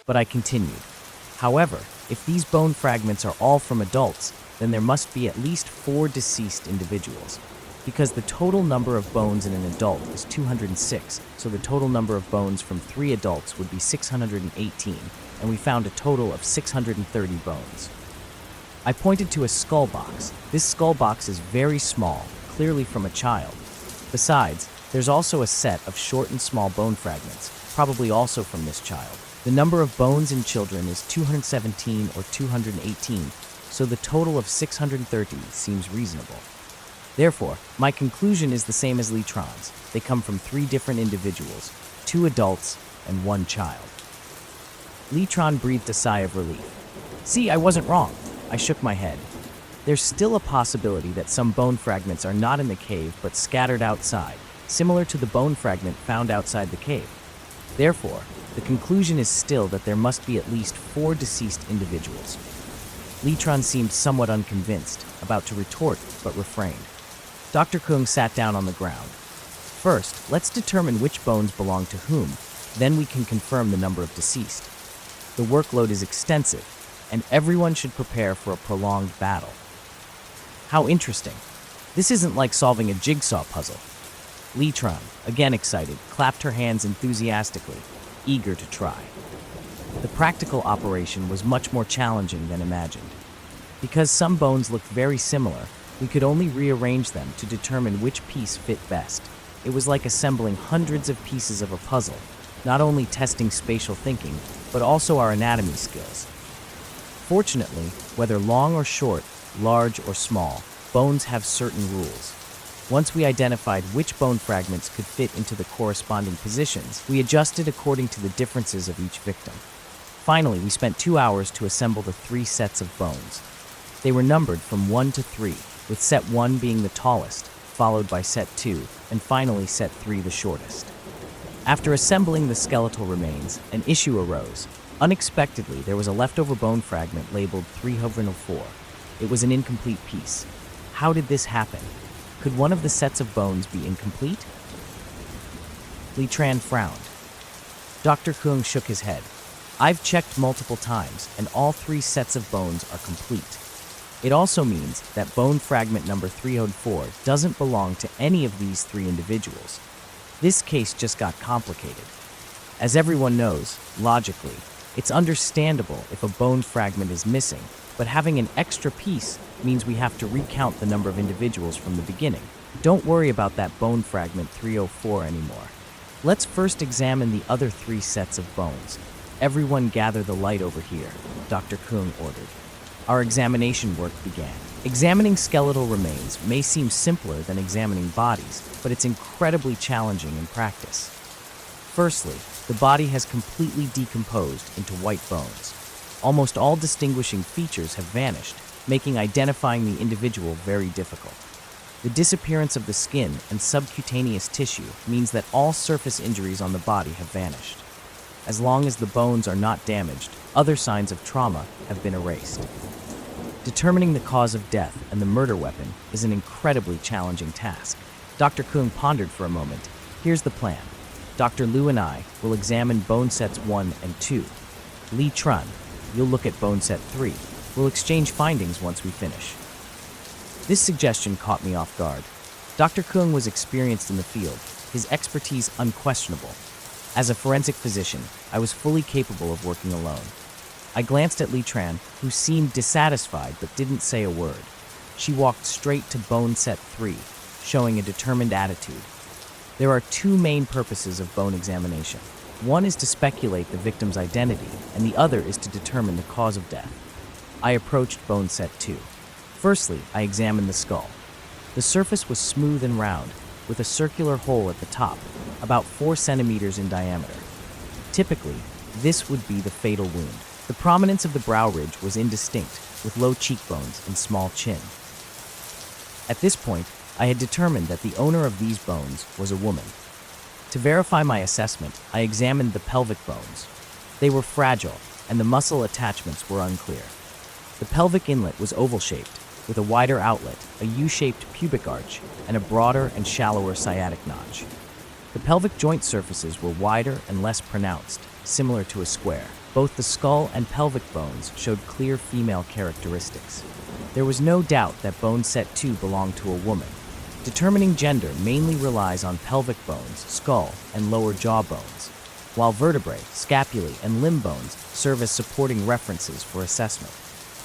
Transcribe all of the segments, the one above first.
But I continued. However, if these bone fragments are all from adults, then there must be at least 4 deceased individuals. Because the total number of bones in an adult is 206, so the total number of bones from 3 adults would be 618, and we found a total of 630 bones. I pointed to a skull box. This skull box is very small, clearly from a child. Besides, there's also a set of short and small bone fragments, probably also from this child. The number of bones in children is 217 or 218, so the total of 630 seems reasonable. Therefore, my conclusion is the same as Litron's. They come from 3 different individuals, 2 adults and 1 child. Litron breathed a sigh of relief. See, I wasn't wrong. I shook my head. There's still a possibility that some bone fragments are not in the cave but scattered outside, similar to the bone fragment found outside the cave. Therefore, the conclusion is still that there must be at least 4 deceased individuals. Litron seemed somewhat unconvinced, about to retort, but refrained. Dr. Kung sat down on the ground. First, let's determine which bones belong to whom, then we can confirm the number of deceased. The workload is extensive, and everyone should prepare for a prolonged battle. How interesting. This isn't like solving a jigsaw puzzle. Litron, again excited, clapped her hands enthusiastically, eager to try. The practical operation was much more challenging than imagined. Because some bones looked very similar, we could only rearrange them to determine which piece fit best. It was like assembling hundreds of pieces of a puzzle, not only testing spatial thinking, but also our anatomy skills. Fortunately, whether long or short, large or small, bones have certain rules. Once we identified which bone fragments could fit into the corresponding positions, we adjusted according to the differences of each victim. Finally, we spent 2 hours to assemble the 3 sets of bones. They were numbered from 1 to 3, with set 1 being the tallest, followed by set 2, and finally set 3 the shortest. After assembling the skeletal remains, an issue arose. Unexpectedly, there was a leftover bone fragment labeled 304. It was an incomplete piece. How did this happen? Could one of the sets of bones be incomplete? Litran frowned. Dr. Kung shook his head. I've checked multiple times, and all 3 sets of bones are complete. It also means that bone fragment number 304 doesn't belong to any of these 3 individuals. This case just got complicated. As everyone knows, logically, it's understandable if a bone fragment is missing, but having an extra piece means we have to recount the number of individuals from the beginning. Don't worry about that bone fragment 304 anymore. Let's first examine the other 3 sets of bones. Everyone gather the light over here, Dr. Kung ordered. Our examination work began. Examining skeletal remains may seem simpler than examining bodies, but it's incredibly challenging in practice. Firstly, the body has completely decomposed into white bones. Almost all distinguishing features have vanished, making identifying the individual very difficult. The disappearance of the skin and subcutaneous tissue means that all surface injuries on the body have vanished. As long as the bones are not damaged, other signs of trauma have been erased. Determining the cause of death and the murder weapon is an incredibly challenging task. Dr. Kung pondered for a moment. Here's the plan. Dr. Liu and I will examine bone sets 1 and 2. Li Trun, you'll look at bone set 3. We'll exchange findings once we finish. This suggestion caught me off guard. Dr. Kung was experienced in the field, his expertise unquestionable. As a forensic physician, I was fully capable of working alone. I glanced at Litran, who seemed dissatisfied but didn't say a word. She walked straight to bone set 3, showing a determined attitude. There are 2 main purposes of bone examination. One is to speculate the victim's identity, and the other is to determine the cause of death. I approached bone set 2. Firstly, I examined the skull. The surface was smooth and round, with a circular hole at the top, about 4 centimeters in diameter. Typically, this would be the fatal wound. The prominence of the brow ridge was indistinct, with low cheekbones and small chin. At this point, I had determined that the owner of these bones was a woman. To verify my assessment, I examined the pelvic bones. They were fragile, and the muscle attachments were unclear. The pelvic inlet was oval-shaped, with a wider outlet, a U-shaped pubic arch, and a broader and shallower sciatic notch. The pelvic joint surfaces were wider and less pronounced, similar to a square. both the skull and pelvic bones showed clear female characteristics. There was no doubt that bone set 2 belonged to a woman. Determining gender mainly relies on pelvic bones, skull, and lower jaw bones, while vertebrae, scapulae, and limb bones serve as supporting references for assessment.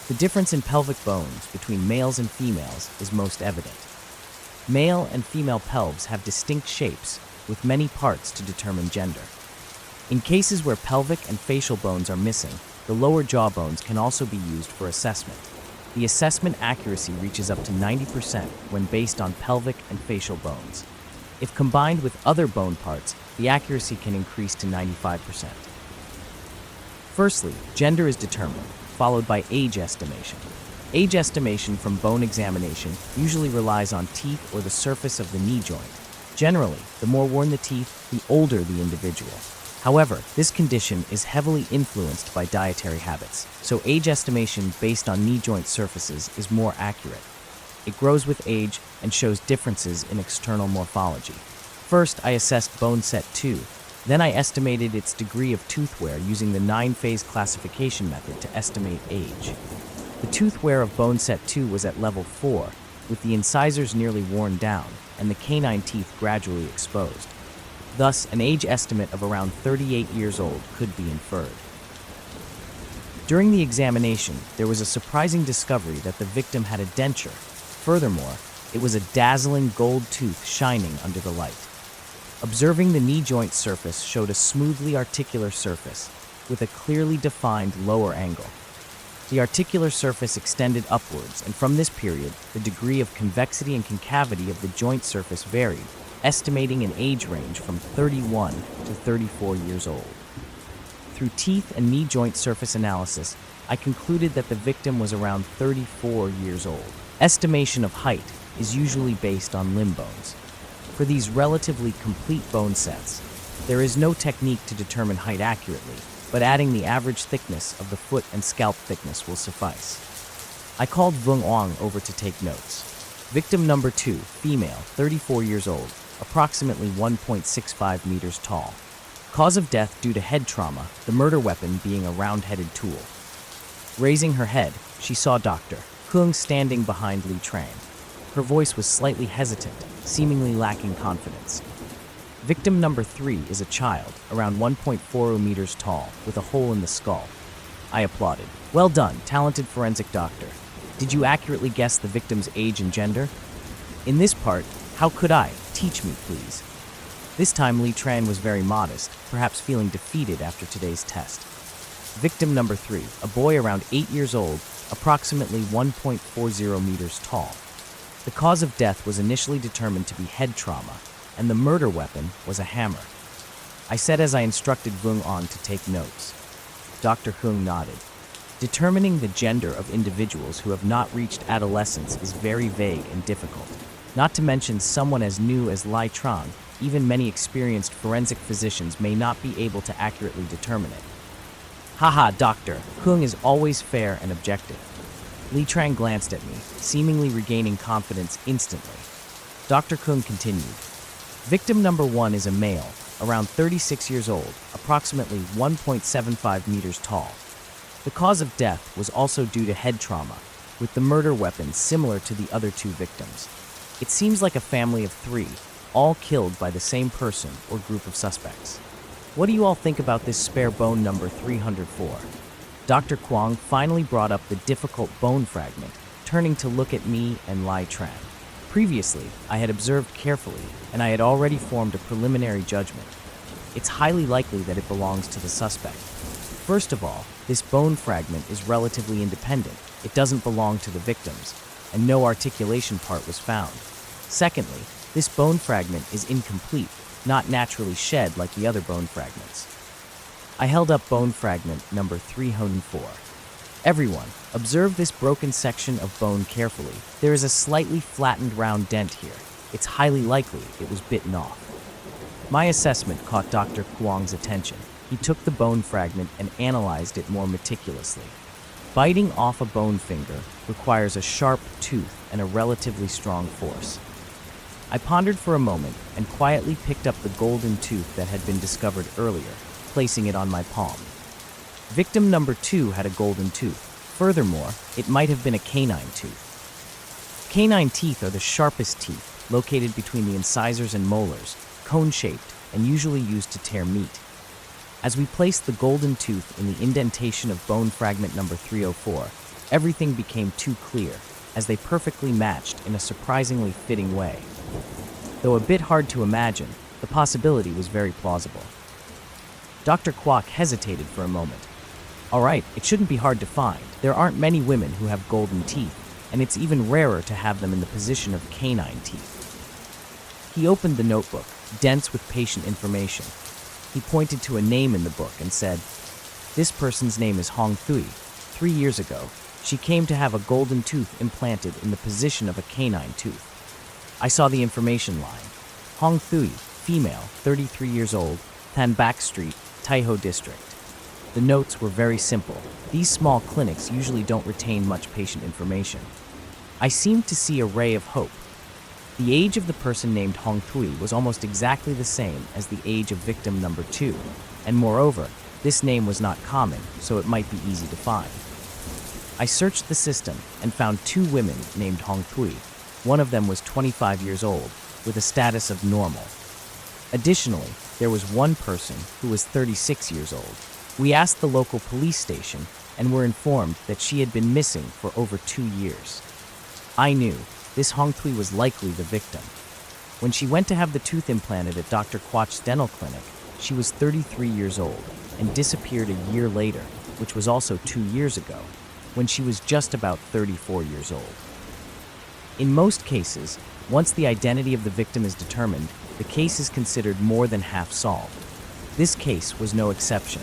The difference in pelvic bones between males and females is most evident. Male and female pelves have distinct shapes, with many parts to determine gender. In cases where pelvic and facial bones are missing, the lower jaw bones can also be used for assessment. The assessment accuracy reaches up to 90% when based on pelvic and facial bones. If combined with other bone parts, the accuracy can increase to 95%. Firstly, gender is determined, followed by age estimation. Age estimation from bone examination usually relies on teeth or the surface of the knee joint. Generally, the more worn the teeth, the older the individual. However, this condition is heavily influenced by dietary habits, so age estimation based on knee joint surfaces is more accurate. It grows with age and shows differences in external morphology. First, I assessed bone set 2. Then I estimated its degree of tooth wear using the 9-phase classification method to estimate age. The tooth wear of bone set 2 was at level 4, with the incisors nearly worn down and the canine teeth gradually exposed. Thus, an age estimate of around 38 years old could be inferred. During the examination, there was a surprising discovery that the victim had a denture. Furthermore, it was a dazzling gold tooth shining under the light. Observing the knee joint surface showed a smoothly articular surface with a clearly defined lower angle. The articular surface extended upwards, and from this period, the degree of convexity and concavity of the joint surface varied, estimating an age range from 31 to 34 years old. Through teeth and knee joint surface analysis, I concluded that the victim was around 34 years old. Estimation of height is usually based on limb bones. For these relatively complete bone sets, there is no technique to determine height accurately, but adding the average thickness of the foot and scalp thickness will suffice. I called Vung Ong over to take notes. Victim number 2, female, 34 years old, approximately 1.65 meters tall. Cause of death due to head trauma, the murder weapon being a round-headed tool. Raising her head, she saw Dr. Kung standing behind Li Trang. Her voice was slightly hesitant, seemingly lacking confidence. Victim number 3 is a child, around 1.40 meters tall, with a hole in the skull. I applauded. Well done, talented forensic doctor. Did you accurately guess the victim's age and gender? In this part, how could I? Teach me, please. This time Li Tran was very modest, perhaps feeling defeated after today's test. Victim number 3, a boy around 8 years old, approximately 1.40 meters tall. The cause of death was initially determined to be head trauma, and the murder weapon was a hammer. I said as I instructed Vung On to take notes. Dr. Hung nodded. Determining the gender of individuals who have not reached adolescence is very vague and difficult. Not to mention someone as new as Lai Trang, even many experienced forensic physicians may not be able to accurately determine it. Haha, doctor, Hung is always fair and objective. Li Trang glanced at me, seemingly regaining confidence instantly. Dr. Kung continued. Victim number 1 is a male, around 36 years old, approximately 1.75 meters tall. The cause of death was also due to head trauma, with the murder weapon similar to the other 2 victims. It seems like a family of 3, all killed by the same person or group of suspects. What do you all think about this spare bone number 304? Dr. Kwong finally brought up the difficult bone fragment, turning to look at me and Lai Tran. Previously, I had observed carefully, and I had already formed a preliminary judgment. It's highly likely that it belongs to the suspect. First of all, this bone fragment is relatively independent. It doesn't belong to the victims, and no articulation part was found. Secondly, this bone fragment is incomplete, not naturally shed like the other bone fragments. I held up bone fragment number 304. Everyone, observe this broken section of bone carefully. There is a slightly flattened round dent here. It's highly likely it was bitten off. My assessment caught Dr. Kwong's attention. He took the bone fragment and analyzed it more meticulously. Biting off a bone finger requires a sharp tooth and a relatively strong force. I pondered for a moment and quietly picked up the golden tooth that had been discovered earlier, placing it on my palm. Victim number 2 had a golden tooth. Furthermore, it might have been a canine tooth. Canine teeth are the sharpest teeth, located between the incisors and molars, cone-shaped, and usually used to tear meat. As we placed the golden tooth in the indentation of bone fragment number 304, everything became too clear, as they perfectly matched in a surprisingly fitting way. Though a bit hard to imagine, the possibility was very plausible. Dr. Kwok hesitated for a moment. All right, it shouldn't be hard to find. There aren't many women who have golden teeth, and it's even rarer to have them in the position of canine teeth. He opened the notebook, dense with patient information. He pointed to a name in the book and said, "This person's name is Hong Thui. 3 years ago, she came to have a golden tooth implanted in the position of a canine tooth." I saw the information line. Hong Thui, female, 33 years old, Tanbak Street, Taiho District. The notes were very simple. These small clinics usually don't retain much patient information. I seemed to see a ray of hope. The age of the person named Hong Thui was almost exactly the same as the age of victim number 2, and moreover, this name was not common, so it might be easy to find. I searched the system and found 2 women named Hong Thui. One of them was 25 years old, with a status of normal. Additionally, there was one person who was 36 years old. We asked the local police station and were informed that she had been missing for over 2 years. I knew this Hong Thui was likely the victim. When she went to have the tooth implanted at Dr. Kwok's dental clinic, she was 33 years old and disappeared a year later, which was also 2 years ago, when she was just about 34 years old. In most cases, once the identity of the victim is determined, the case is considered more than half solved. This case was no exception,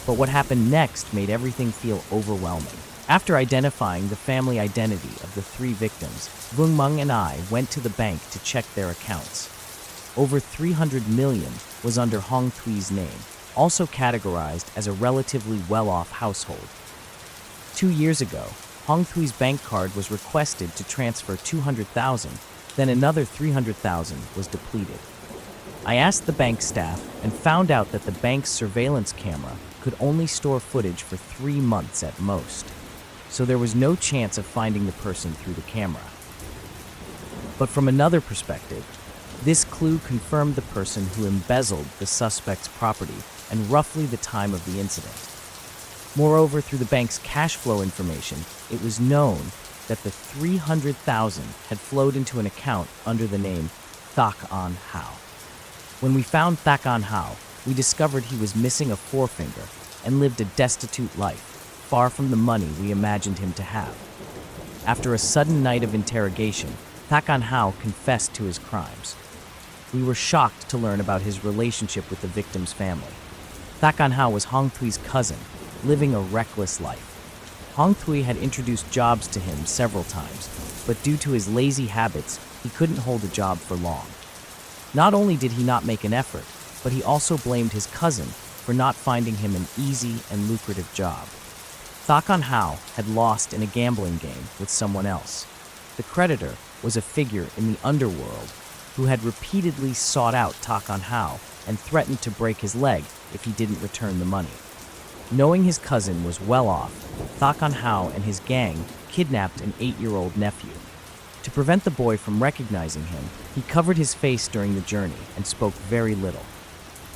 but what happened next made everything feel overwhelming. After identifying the family identity of the 3 victims, Vung Meng and I went to the bank to check their accounts. Over 300 million was under Hong Thui's name, also categorized as a relatively well-off household. 2 years ago, Hong Thui's bank card was requested to transfer 200,000, then another 300,000 was depleted. I asked the bank staff and found out that the bank's surveillance camera could only store footage for 3 months at most, so there was no chance of finding the person through the camera. But from another perspective, this clue confirmed the person who embezzled the suspect's property and roughly the time of the incident. Moreover, through the bank's cash flow information, it was known that the 300,000 had flowed into an account under the name Thak An Hao. When we found Thak An Hao, we discovered he was missing a forefinger and lived a destitute life, far from the money we imagined him to have. After a sudden night of interrogation, Thak An Hao confessed to his crimes. We were shocked to learn about his relationship with the victim's family. Thak An Hao was Hong Thui's cousin, living a reckless life. Hong Thui had introduced jobs to him several times, but due to his lazy habits, he couldn't hold a job for long. Not only did he not make an effort, but he also blamed his cousin for not finding him an easy and lucrative job. Thak An Hao had lost in a gambling game with someone else. The creditor was a figure in the underworld who had repeatedly sought out Thak An Hao and threatened to break his leg if he didn't return the money. Knowing his cousin was well off, Thak An Hao and his gang kidnapped an 8-year-old nephew. To prevent the boy from recognizing him, he covered his face during the journey and spoke very little.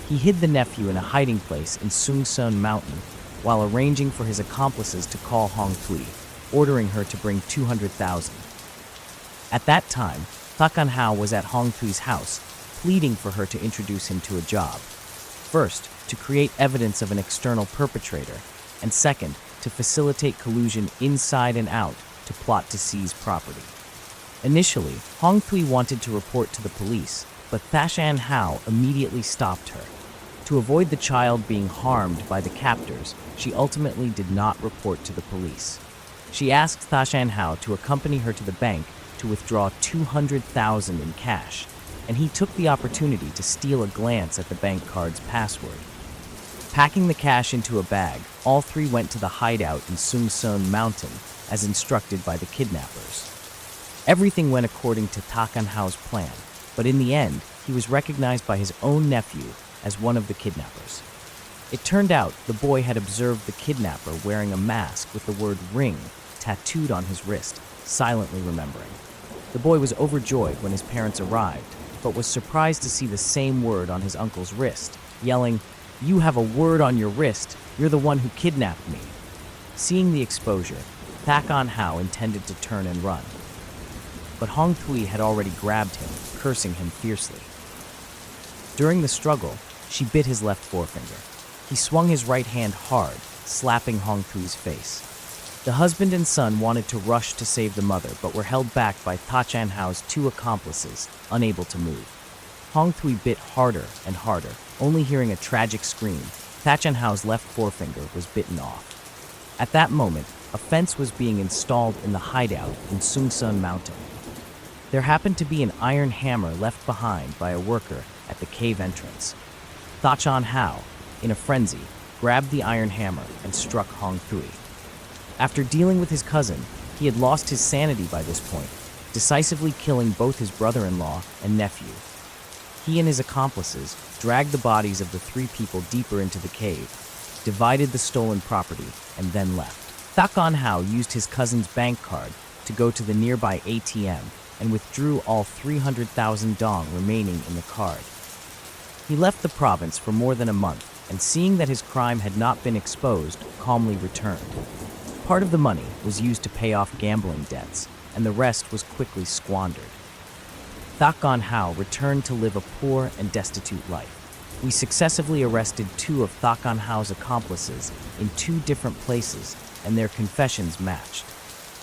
He hid the nephew in a hiding place in Sungsun Mountain while arranging for his accomplices to call Hong Thui, ordering her to bring 200,000. At that time, Thak An Hao was at Hong Thui's house, pleading for her to introduce him to a job. First, to create evidence of an external perpetrator, and second, to facilitate collusion inside and out to plot to seize property. Initially, Hong Thui wanted to report to the police, but Thak An Hao immediately stopped her. To avoid the child being harmed by the captors, she ultimately did not report to the police. She asked Thak An Hao to accompany her to the bank to withdraw 200,000 in cash, and he took the opportunity to steal a glance at the bank card's password. Packing the cash into a bag, all 3 went to the hideout in Sungsun Mountain as instructed by the kidnappers. Everything went according to Thak An Hao's plan, but in the end, he was recognized by his own nephew as one of the kidnappers. It turned out the boy had observed the kidnapper wearing a mask with the word ring tattooed on his wrist, silently remembering. The boy was overjoyed when his parents arrived, but was surprised to see the same word on his uncle's wrist, yelling, "You have a word on your wrist, you're the one who kidnapped me." Seeing the exposure, Thakon Hao intended to turn and run. But Hong Tui had already grabbed him, cursing him fiercely. During the struggle, she bit his left forefinger. He swung his right hand hard, slapping Hong Tui's face. The husband and son wanted to rush to save the mother, but were held back by Thachan Hao's two accomplices, unable to move. Hong Tui bit harder and harder, only hearing a tragic scream. Thachan Hao's left forefinger was bitten off. At that moment, a fence was being installed in the hideout in Sungsun Mountain. There happened to be an iron hammer left behind by a worker at the cave entrance. Thachan Hao, in a frenzy, grabbed the iron hammer and struck Hong Tui. After dealing with his cousin, he had lost his sanity by this point, decisively killing both his brother-in-law and nephew. He and his accomplices dragged the bodies of the three people deeper into the cave, divided the stolen property, and then left. Thakon Hao used his cousin's bank card to go to the nearby ATM and withdrew all 300,000 dong remaining in the card. He left the province for more than a month, and seeing that his crime had not been exposed, calmly returned. Part of the money was used to pay off gambling debts, and the rest was quickly squandered. Thakon Hao returned to live a poor and destitute life. We successively arrested two of Thakon Hao's accomplices in two different places, and their confessions matched.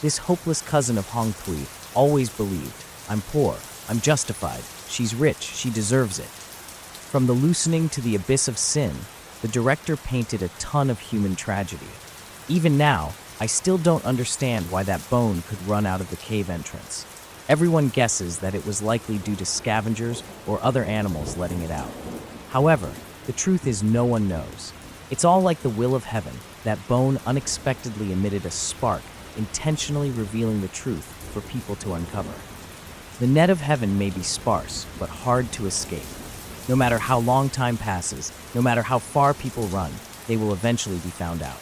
This hopeless cousin of Hong Tui always believed, "I'm poor, I'm justified, she's rich, she deserves it." From the loosening to the abyss of sin, the director painted a ton of human tragedy. Even now, I still don't understand why that bone could run out of the cave entrance. Everyone guesses that it was likely due to scavengers or other animals letting it out. However, the truth is no one knows. It's all like the will of heaven. That bone unexpectedly emitted a spark, intentionally revealing the truth for people to uncover. The net of heaven may be sparse, but hard to escape. No matter how long time passes, no matter how far people run, they will eventually be found out.